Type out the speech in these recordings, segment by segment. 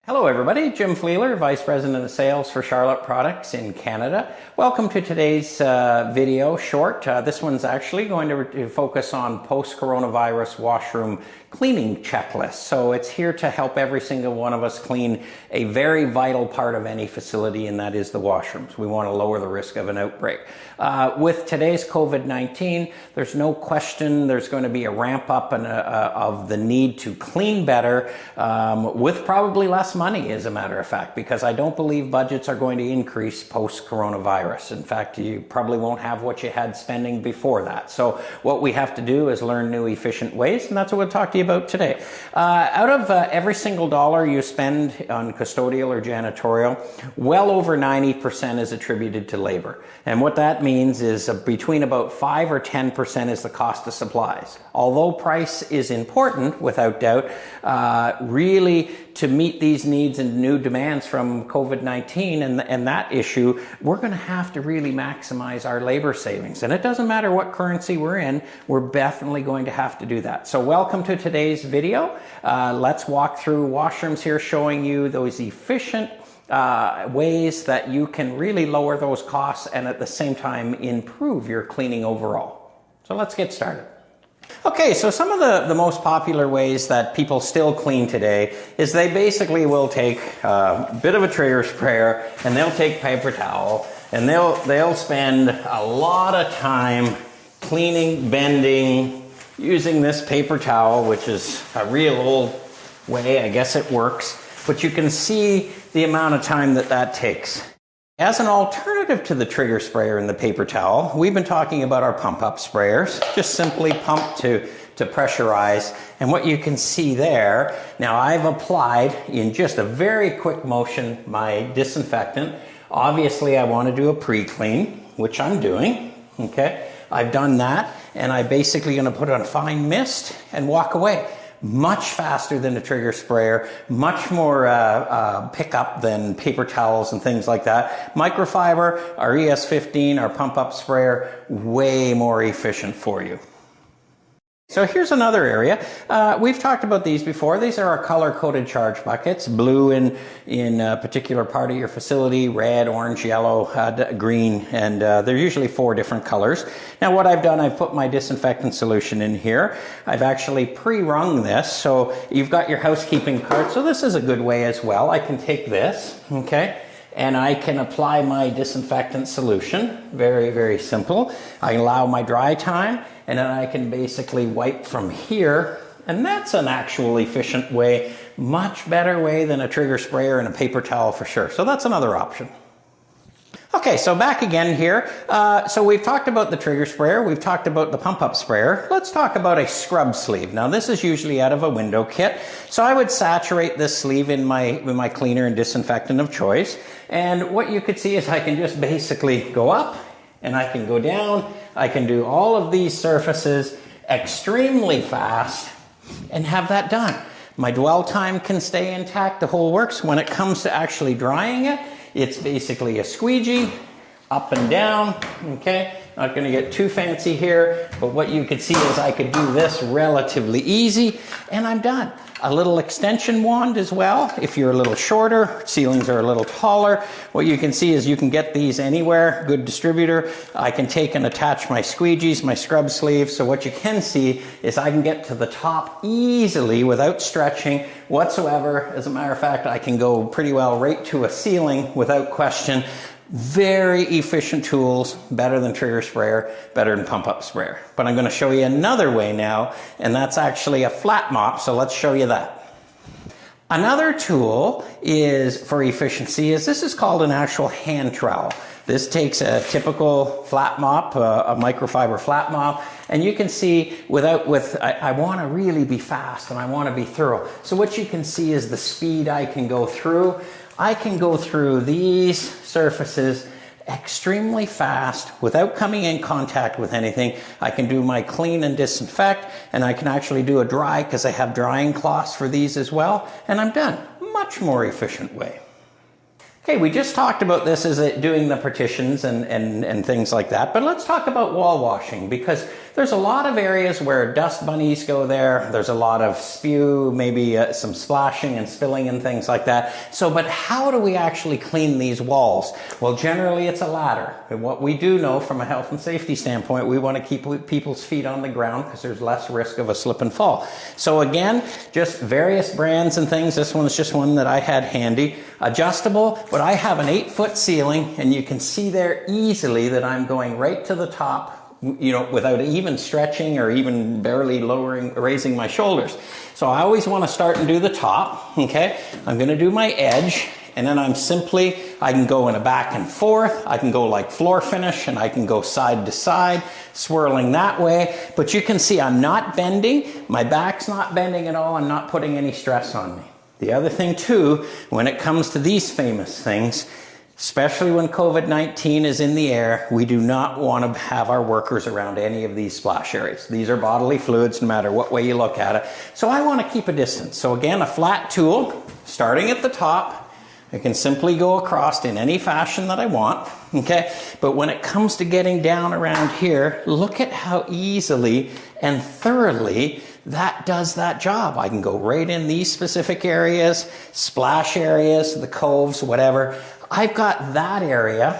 Hello everybody, Jim Fleeler, Vice President of Sales for Charlotte Products in Canada. Welcome to today's video short. This one's actually going to focus on post-coronavirus washroom cleaning checklist. So it's here to help every single one of us clean a very vital part of any facility, and that is the washrooms. We want to lower the risk of an outbreak. With today's COVID-19, there's no question there's going to be a ramp up of the need to clean better with probably less money, as a matter of fact, because I don't believe budgets are going to increase post-coronavirus. In fact, you probably won't have what you had spending before that. So what we have to do is learn new efficient ways, and that's what we'll talk to you about today. Out of every single dollar you spend on custodial or janitorial, well over 90% is attributed to labor. And what that means is between about 5 or 10% is the cost of supplies. Although price is important, without doubt, really to meet these needs and new demands from COVID-19 and that issue, we're going to have to really maximize our labor savings. And it doesn't matter what currency we're in, we're definitely going to have to do that. So welcome to today's video. Let's walk through washrooms here, showing you those efficient ways that you can really lower those costs and at the same time improve your cleaning overall. So let's get started. Okay, so some of the most popular ways that people still clean today is they basically will take a bit of a trigger sprayer and they'll take paper towel and they'll spend a lot of time cleaning, bending, using this paper towel, which is a real old way. I guess it works, but you can see the amount of time that takes. As an alternative to the trigger sprayer and the paper towel, we've been talking about our pump-up sprayers. Just simply pump to pressurize. And what you can see there, now I've applied in just a very quick motion my disinfectant. Obviously I want to do a pre-clean, which I'm doing. Okay, I've done that, and I'm basically going to put on a fine mist and walk away. Much faster than a trigger sprayer, much more pickup than paper towels and things like that. MICRO-FIBRE, our ES15, our pump-up sprayer, way more efficient for you. So here's another area. We've talked about these before. These are our color-coded charge buckets. Blue in a particular part of your facility, red, orange, yellow, green, and they're usually 4 different colors. Now what I've done, I've put my disinfectant solution in here. I've actually pre-wrung this, so you've got your housekeeping cart. So this is a good way as well. I can take this, okay, and I can apply my disinfectant solution. Very, very simple. I allow my dry time, and then I can basically wipe from here, and that's an actual efficient way, much better way than a trigger sprayer and a paper towel for sure. So that's another option. Okay, so back again here. So we've talked about the trigger sprayer, we've talked about the pump-up sprayer. Let's talk about a scrub sleeve. Now this is usually out of a window kit. So I would saturate this sleeve in my cleaner and disinfectant of choice. And what you could see is I can just basically go up and I can go down. I can do all of these surfaces extremely fast and have that done. My dwell time can stay intact, the whole works. When it comes to actually drying it, it's basically a squeegee, up and down, okay? Not gonna get too fancy here, but what you could see is I could do this relatively easy, and I'm done. A little extension wand as well. If you're a little shorter, ceilings are a little taller, what you can see is you can get these anywhere, good distributor. I can take and attach my squeegees, my scrub sleeves, so what you can see is I can get to the top easily without stretching whatsoever. As a matter of fact, I can go pretty well right to a ceiling without question. Very efficient tools, better than trigger sprayer, better than pump-up sprayer. But I'm going to show you another way now, and that's actually a flat mop, so let's show you that. Another tool is for efficiency this is called an actual hand trowel. This takes a typical flat mop, a microfiber flat mop, and you can see I want to really be fast and I want to be thorough. So what you can see is the speed I can go through. I can go through these surfaces extremely fast without coming in contact with anything. I can do my clean and disinfect, and I can actually do a dry because I have drying cloths for these as well, and I'm done. Much more efficient way. Okay, we just talked about this as doing the partitions and things like that, but let's talk about wall washing, because There's a lot of areas where dust bunnies go there. There's a lot of spew, maybe some splashing and spilling and things like that. So, but how do we actually clean these walls? Well, generally it's a ladder. And what we do know from a health and safety standpoint, we want to keep people's feet on the ground because there's less risk of a slip and fall. So again, just various brands and things. This one's just one that I had handy. Adjustable, but I have an 8-foot ceiling, and you can see there easily that I'm going right to the top, you know, without even stretching or even barely raising my shoulders. So I always want to start and do the top, okay? I'm going to do my edge, and then I can go in a back and forth, I can go like floor finish, and I can go side to side, swirling that way. But you can see I'm not bending, my back's not bending at all, I'm not putting any stress on me. The other thing too, when it comes to these famous things, especially when COVID-19 is in the air, we do not want to have our workers around any of these splash areas. These are bodily fluids no matter what way you look at it. So I want to keep a distance. So again, a flat tool, starting at the top, I can simply go across in any fashion that I want, okay? But when it comes to getting down around here, look at how easily and thoroughly that does that job. I can go right in these specific areas, splash areas, the coves, whatever. I've got that area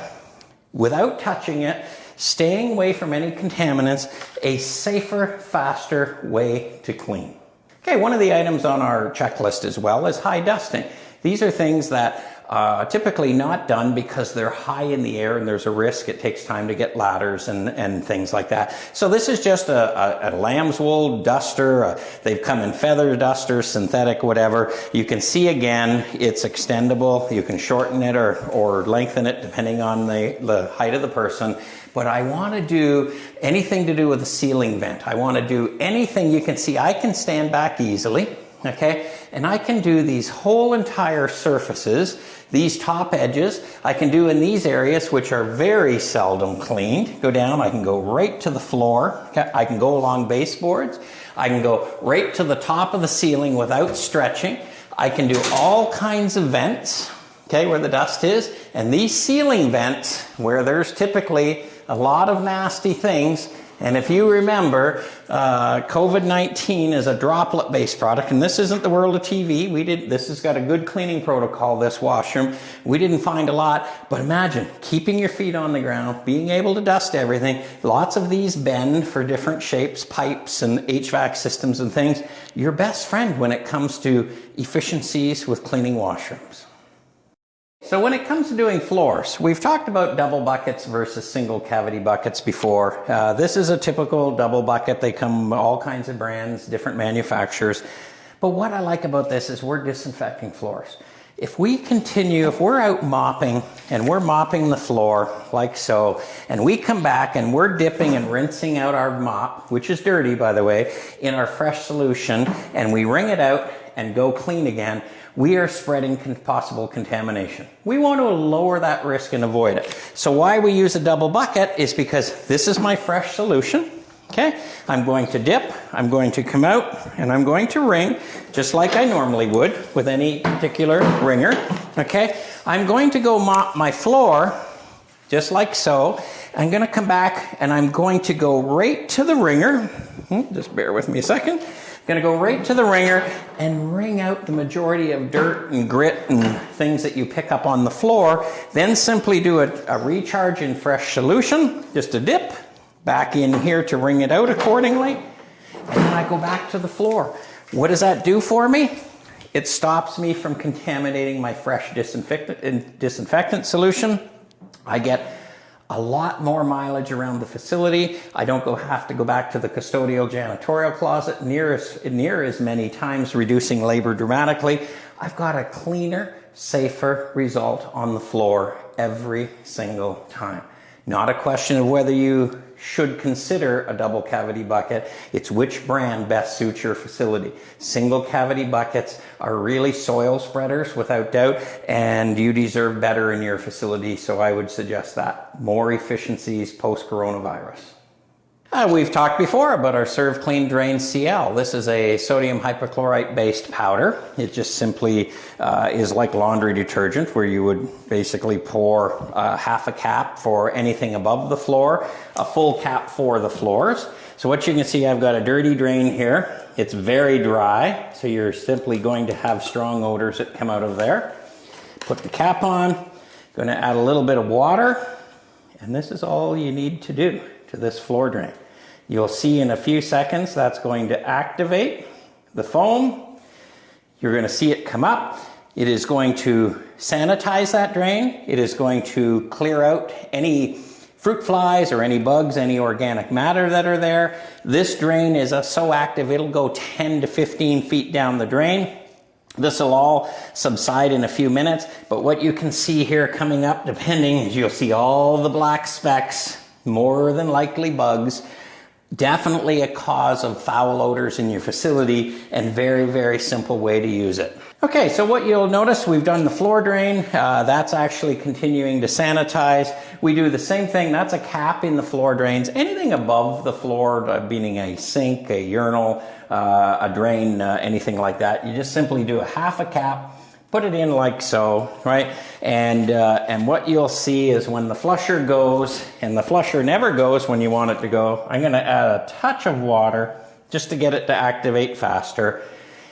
without touching it, staying away from any contaminants, a safer, faster way to clean. Okay, one of the items on our checklist as well is high dusting. These are things that are typically not done because they're high in the air and there's a risk. It takes time to get ladders and things like that. So this is just a lamb's wool duster. They've come in feather dusters, synthetic, whatever. You can see again, it's extendable. You can shorten it or lengthen it depending on the height of the person. But I want to do anything to do with the ceiling vent. I want to do anything. You can see I can stand back easily. Okay, and I can do these whole entire surfaces, these top edges, I can do in these areas which are very seldom cleaned. Go down, I can go right to the floor, okay? I can go along baseboards, I can go right to the top of the ceiling without stretching. I can do all kinds of vents, okay, where the dust is, and these ceiling vents where there's typically a lot of nasty things. And if you remember, COVID-19 is a droplet-based product, and this isn't the world of TV. This has got a good cleaning protocol, this washroom. We didn't find a lot, but imagine keeping your feet on the ground, being able to dust everything. Lots of these bend for different shapes, pipes and HVAC systems and things. Your best friend when it comes to efficiencies with cleaning washrooms. So when it comes to doing floors, we've talked about double buckets versus single cavity buckets before. This is a typical double bucket. They come all kinds of brands, different manufacturers. But what I like about this is we're disinfecting floors. If we're out mopping and we're mopping the floor like so, and we come back and we're dipping and rinsing out our mop, which is dirty by the way, in our fresh solution, and we wring it out and go clean again, we are spreading possible contamination. We want to lower that risk and avoid it. So why we use a double bucket is because this is my fresh solution. Okay, I'm going to dip, I'm going to come out, and I'm going to wring, just like I normally would with any particular wringer. Okay, I'm going to go mop my floor, just like so. I'm going to come back, and I'm going to go right to the wringer. Just bear with me a second. Going to go right to the wringer and wring out the majority of dirt and grit and things that you pick up on the floor. Then simply do a recharge in fresh solution, just a dip, back in here to wring it out accordingly. And then I go back to the floor. What does that do for me? It stops me from contaminating my fresh disinfectant solution. I get a lot more mileage around the facility. I don't have to go back to the custodial janitorial closet near as many times, reducing labor dramatically. I've got a cleaner, safer result on the floor every single time. Not a question of whether you should consider a double cavity bucket. It's which brand best suits your facility. Single cavity buckets are really soil spreaders without doubt, and you deserve better in your facility, so I would suggest that. More efficiencies post-coronavirus. We've talked before about our SERVCLEAN Drain CL. This is a sodium hypochlorite based powder. It just simply is like laundry detergent, where you would basically pour half a cap for anything above the floor, a full cap for the floors. So what you can see, I've got a dirty drain here. It's very dry, so you're simply going to have strong odors that come out of there. Put the cap on, going to add a little bit of water, and this is all you need to do to this floor drain. You'll see in a few seconds that's going to activate the foam. You're going to see it come up. It is going to sanitize that drain. It is going to clear out any fruit flies or any bugs, any organic matter that are there. This drain is so active, it'll go 10 to 15 feet down the drain. This will all subside in a few minutes, but what you can see here coming up, depending, is you'll see all the black specks, more than likely bugs. Definitely a cause of foul odors in your facility, and very, very simple way to use it. Okay, so what you'll notice, we've done the floor drain. That's actually continuing to sanitize. We do the same thing. That's a cap in the floor drains. Anything above the floor, meaning a sink, a urinal, a drain, anything like that, you just simply do a half a cap, put it in like so, right? And what you'll see is when the flusher goes, and the flusher never goes when you want it to go, I'm going to add a touch of water just to get it to activate faster.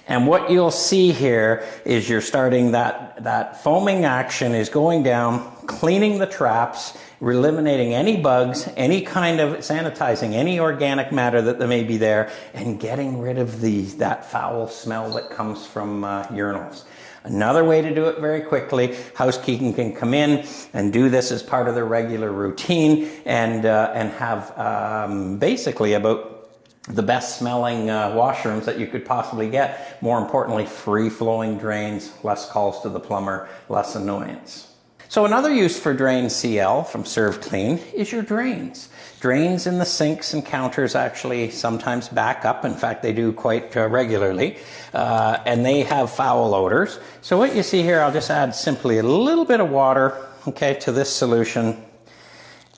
And what you'll see here is you're starting that foaming action is going down, cleaning the traps, eliminating any bugs, any kind of sanitizing any organic matter that may be there, and getting rid of that foul smell that comes from urinals. Another way to do it very quickly, housekeeping can come in and do this as part of their regular routine, and have basically about the best smelling washrooms that you could possibly get. More importantly, free flowing drains, less calls to the plumber, less annoyance. So another use for Drain CL from SERVCLEAN is your drains. Drains in the sinks and counters actually sometimes back up. In fact, they do quite regularly, and they have foul odors. So what you see here, I'll just add simply a little bit of water, okay, to this solution,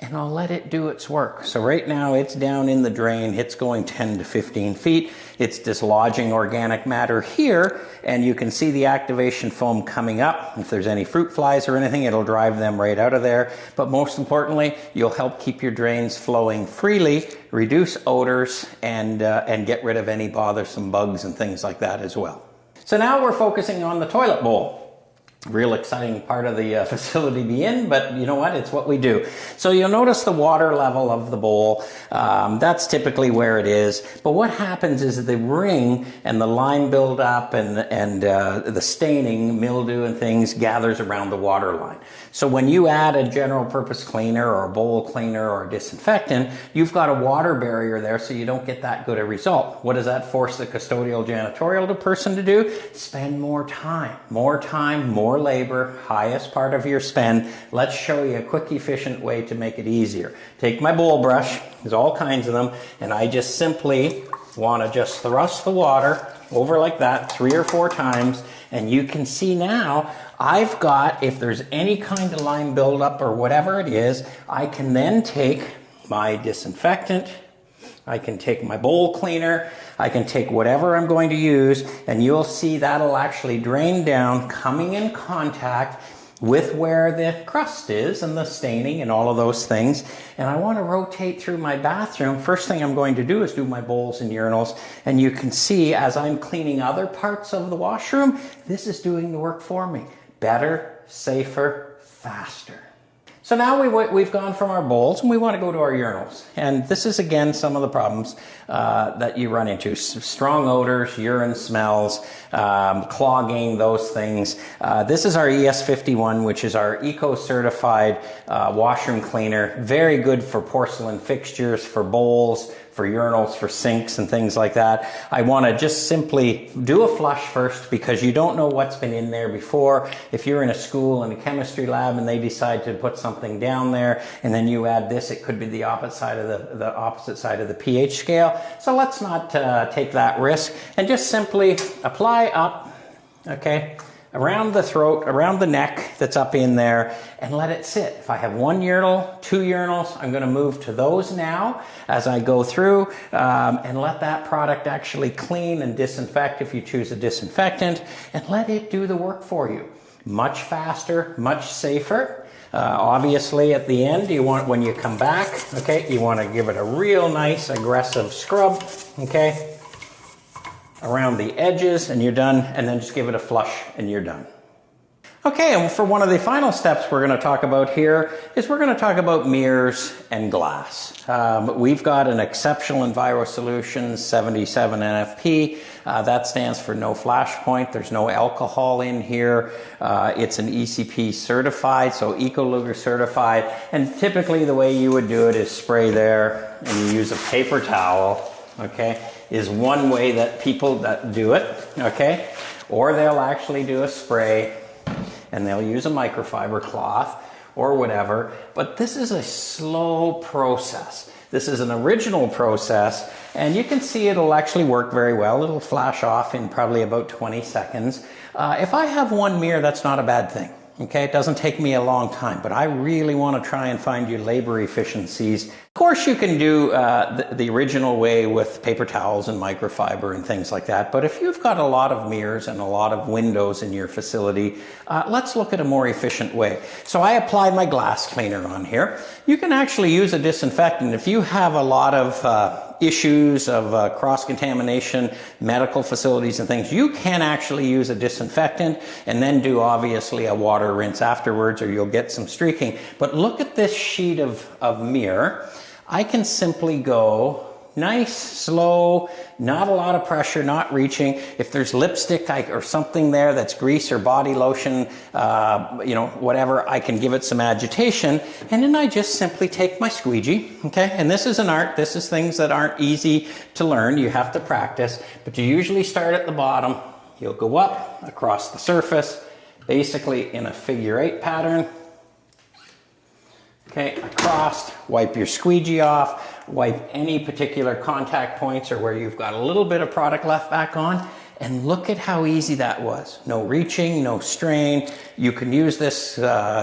and I'll let it do its work. So right now it's down in the drain, it's going 10 to 15 feet. It's dislodging organic matter here, and you can see the activation foam coming up. If there's any fruit flies or anything, it'll drive them right out of there. But most importantly, you'll help keep your drains flowing freely, reduce odors, and get rid of any bothersome bugs and things like that as well. So now we're focusing on the toilet bowl. Real exciting part of the facility to be in, but you know what? It's what we do. So you'll notice the water level of the bowl. That's typically where it is. But what happens is the ring and the lime buildup and the staining, mildew and things gathers around the water line. So when you add a general purpose cleaner or a bowl cleaner or a disinfectant, you've got a water barrier there, so you don't get that good a result. What does that force the custodial janitorial person to do? Spend more time, more labor, highest part of your spend. Let's show you a quick, efficient way to make it easier. Take my bowl brush, there's all kinds of them, and I just simply want to just thrust the water over like that 3 or 4 times, and you can see now I've got, if there's any kind of lime buildup or whatever it is, I can then take my disinfectant, I can take my bowl cleaner, I can take whatever I'm going to use, and you'll see that'll actually drain down, coming in contact with where the crust is and the staining and all of those things. And I want to rotate through my bathroom. First thing I'm going to do is do my bowls and urinals, and you can see as I'm cleaning other parts of the washroom, this is doing the work for me. Better, safer, faster. So now we've gone from our bowls and we want to go to our urinals. And this is again some of the problems that you run into. Strong odors, urine smells, clogging, those things. This is our ES51, which is our eco-certified washroom cleaner. Very good for porcelain fixtures, for bowls, for urinals, for sinks and things like that. I want to just simply do a flush first, because you don't know what's been in there before. If you're in a school in a chemistry lab and they decide to put something down there and then you add this, it could be the opposite side of the pH scale. So let's not take that risk, and just simply apply up, okay, around the throat, around the neck that's up in there, and let it sit. If I have 1 urinal, 2 urinals, I'm going to move to those now as I go through, and let that product actually clean and disinfect if you choose a disinfectant, and let it do the work for you. much faster, much safer. Obviously at the end, you want, when you come back, okay, you want to give it a real nice aggressive scrub, okay, around the edges, and you're done, and then just give it a flush and you're done. Okay, and for one of the final steps we're going to talk about here is we're going to talk about mirrors and glass. We've got an exceptional Enviro Solutions 77 NFP. That stands for no flash point. There's no alcohol in here. It's an ECP certified, so Ecolugger certified. And typically the way you would do it is spray there and you use a paper towel, okay, is one way that people that do it, okay? Or they'll actually do a spray and they'll use a microfiber cloth or whatever, but this is a slow process. This is an original process, and you can see it'll actually work very well. It'll flash off in probably about 20 seconds. If I have one mirror, that's not a bad thing. Okay, it doesn't take me a long time, but I really want to try and find you labor efficiencies. Of course, you can do the original way with paper towels and microfiber and things like that, but if you've got a lot of mirrors and a lot of windows in your facility, let's look at a more efficient way. So I applied my glass cleaner on here. You can actually use a disinfectant. If you have a lot of issues of cross-contamination, medical facilities and things, you can actually use a disinfectant and then do obviously a water rinse afterwards, or you'll get some streaking. But look at this sheet of mirror. I can simply go nice, slow, not a lot of pressure, not reaching. If there's lipstick or something there that's grease or body lotion, you know, whatever, I can give it some agitation. And then I just simply take my squeegee, okay? And this is an art. This is things that aren't easy to learn. You have to practice. But you usually start at the bottom. You'll go up across the surface, basically in a figure 8 pattern. Okay, across, wipe your squeegee off, wipe any particular contact points or where you've got a little bit of product left back on, and look at how easy that was. No reaching, no strain. You can use this,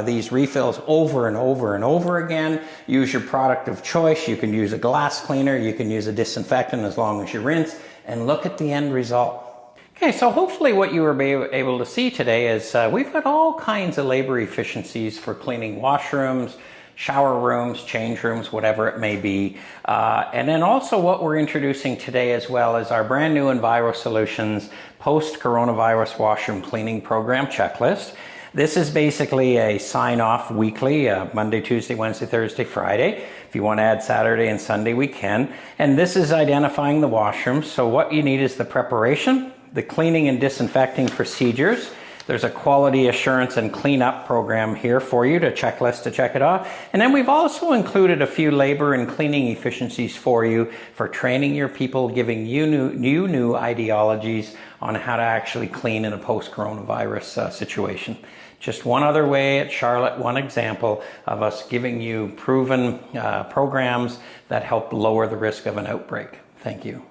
these refills over and over and over again. Use your product of choice. You can use a glass cleaner, you can use a disinfectant as long as you rinse, and look at the end result. Okay, so hopefully what you were able to see today is we've got all kinds of labor efficiencies for cleaning washrooms, shower rooms, change rooms, whatever it may be. And then also what we're introducing today as well is our brand new Enviro Solutions post-coronavirus washroom cleaning program checklist. This is basically a sign-off weekly, Monday, Tuesday, Wednesday, Thursday, Friday. If you want to add Saturday and Sunday, we can. And this is identifying the washrooms. So what you need is the preparation, the cleaning and disinfecting procedures. There's a quality assurance and cleanup program here for you, to checklist to check it off. And then we've also included a few labor and cleaning efficiencies for you for training your people, giving you new ideologies on how to actually clean in a post-coronavirus situation. Just one other way at Charlotte, one example of us giving you proven programs that help lower the risk of an outbreak. Thank you.